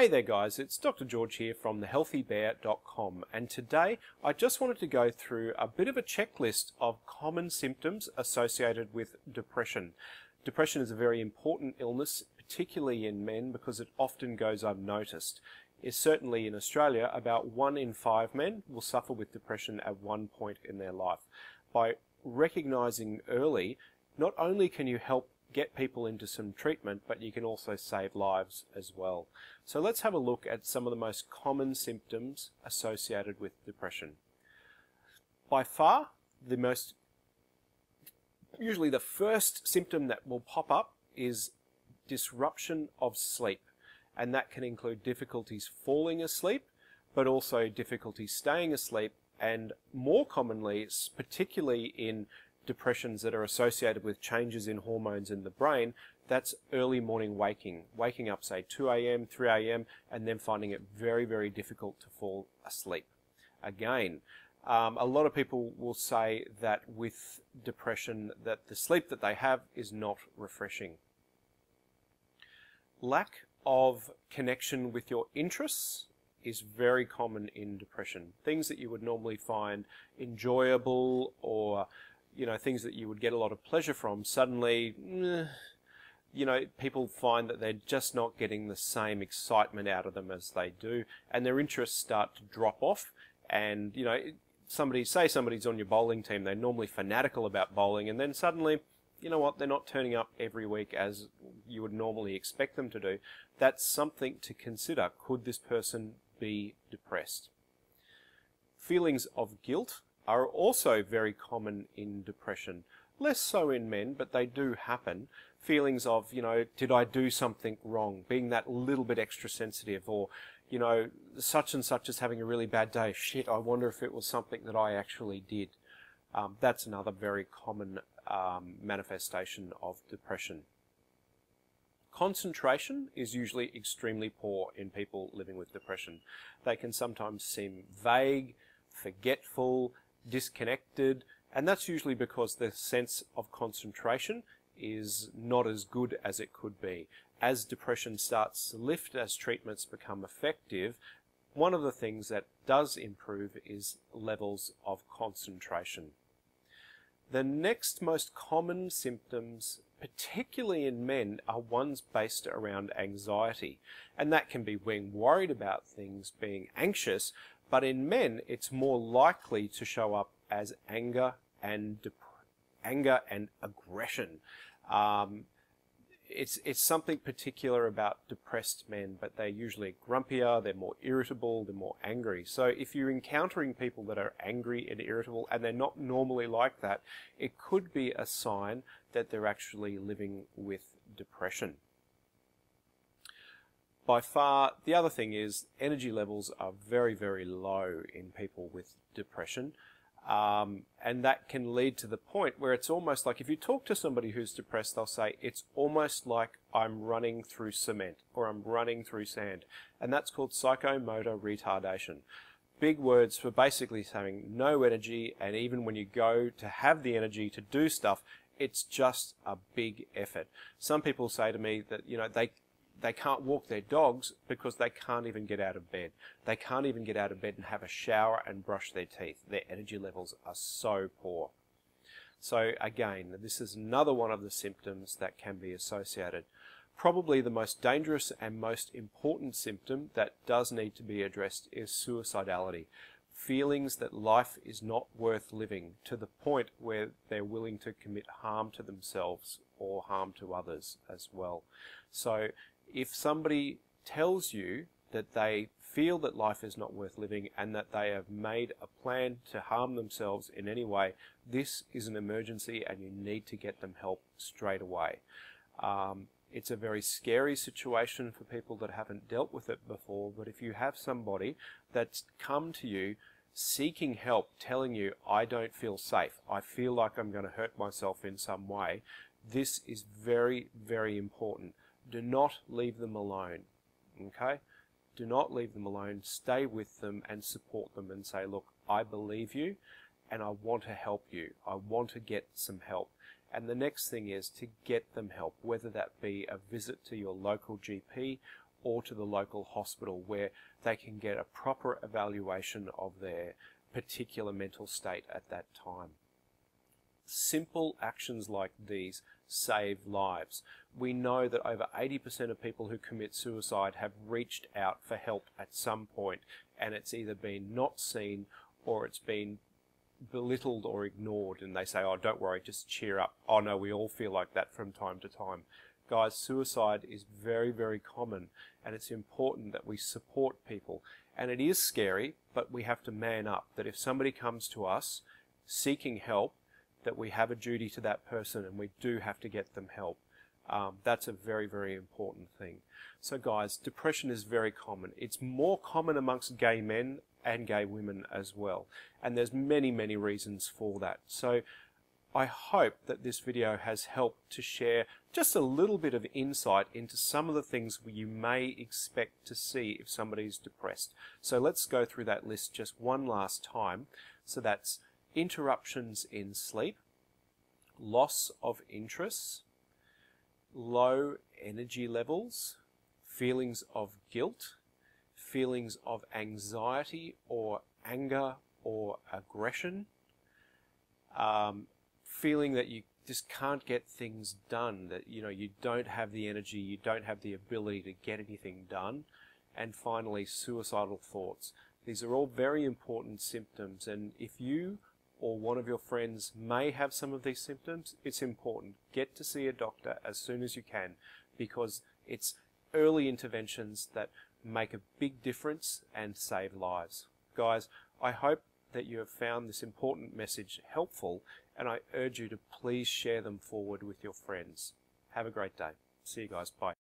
Hey there guys, it's Dr. George here from thehealthybear.com, and today I just wanted to go through a bit of a checklist of common symptoms associated with depression. Depression is a very important illness, particularly in men, because it often goes unnoticed. Certainly in Australia, about 1 in 5 men will suffer with depression at one point in their life. By recognising early, not only can you help get people into some treatment, but you can also save lives as well. So let's have a look at some of the most common symptoms associated with depression. By far, usually the first symptom that will pop up is disruption of sleep. And that can include difficulties falling asleep, but also difficulty staying asleep, and more commonly, particularly in depressions that are associated with changes in hormones in the brain, that's early morning waking up, say 2 a.m., 3 a.m., and then finding it very, very difficult to fall asleep. Again, a lot of people will say that with depression that the sleep that they have is not refreshing. Lack of connection with your interests is very common in depression. Things that you would normally find enjoyable, or things that you would get a lot of pleasure from, suddenly, people find that they're just not getting the same excitement out of them as they do, and their interests start to drop off. And, somebody's on your bowling team, they're normally fanatical about bowling, and then suddenly, they're not turning up every week as you would normally expect them to do. That's something to consider. Could this person be depressed? Feelings of guilt are also very common in depression. Less so in men, but they do happen. Feelings of, did I do something wrong? Being that little bit extra sensitive, or, such and such is having a really bad day. Shit, I wonder if it was something that I actually did. That's another very common manifestation of depression. Concentration is usually extremely poor in people living with depression. They can sometimes seem vague, forgetful, disconnected, and that's usually because the sense of concentration is not as good as it could be. As depression starts to lift, as treatments become effective, one of the things that does improve is levels of concentration. The next most common symptoms, particularly in men, are ones based around anxiety. And that can be being worried about things, being anxious, but in men it's more likely to show up as anger and aggression. It's something particular about depressed men, but they're usually grumpier, they're more irritable, they're more angry. So if you're encountering people that are angry and irritable and they're not normally like that, it could be a sign that they're actually living with depression. By far, the other thing is energy levels are very, very low in people with depression. And that can lead to the point where it's almost like, if you talk to somebody who's depressed, they'll say, it's almost like I'm running through cement, or I'm running through sand. And that's called psychomotor retardation. Big words for basically having no energy, and even when you go to have the energy to do stuff, it's just a big effort. Some people say to me that, they can't walk their dogs because they can't even get out of bed. They can't even get out of bed and have a shower and brush their teeth. Their energy levels are so poor. So again, this is another one of the symptoms that can be associated. Probably the most dangerous and most important symptom that does need to be addressed is suicidality. Feelings that life is not worth living, to the point where they're willing to commit harm to themselves or harm to others as well. So if somebody tells you that they feel that life is not worth living and that they have made a plan to harm themselves in any way, this is an emergency and you need to get them help straight away. It's a very scary situation for people that haven't dealt with it before, but if you have somebody that's come to you seeking help, telling you, I don't feel safe, I feel like I'm going to hurt myself in some way, this is very, very important. Do not leave them alone, okay? Do not leave them alone. Stay with them and support them and say, look, I believe you and I want to help you. I want to get some help. And the next thing is to get them help, whether that be a visit to your local GP or to the local hospital where they can get a proper evaluation of their particular mental state at that time. Simple actions like these save lives. We know that over 80% of people who commit suicide have reached out for help at some point, and it's either been not seen or it's been belittled or ignored, and they say, oh, don't worry, just cheer up. Oh no, we all feel like that from time to time. Guys, suicide is very, very common, and it's important that we support people. And it is scary, but we have to man up, that if somebody comes to us seeking help, that we have a duty to that person and we do have to get them help. That's a very, very important thing. So guys, depression is very common. It's more common amongst gay men and gay women as well. And there's many, many reasons for that. So I hope that this video has helped to share just a little bit of insight into some of the things you may expect to see if somebody's depressed. So let's go through that list just one last time. So that's interruptions in sleep, loss of interests, low energy levels, feelings of guilt, feelings of anxiety or anger or aggression, feeling that you just can't get things done, that you don't have the energy, you don't have the ability to get anything done, and finally suicidal thoughts. These are all very important symptoms, and if you or one of your friends may have some of these symptoms, it's important. Get to see a doctor as soon as you can, because it's early interventions that make a big difference and save lives. Guys, I hope that you have found this important message helpful, and I urge you to please share them forward with your friends. Have a great day. See you guys. Bye.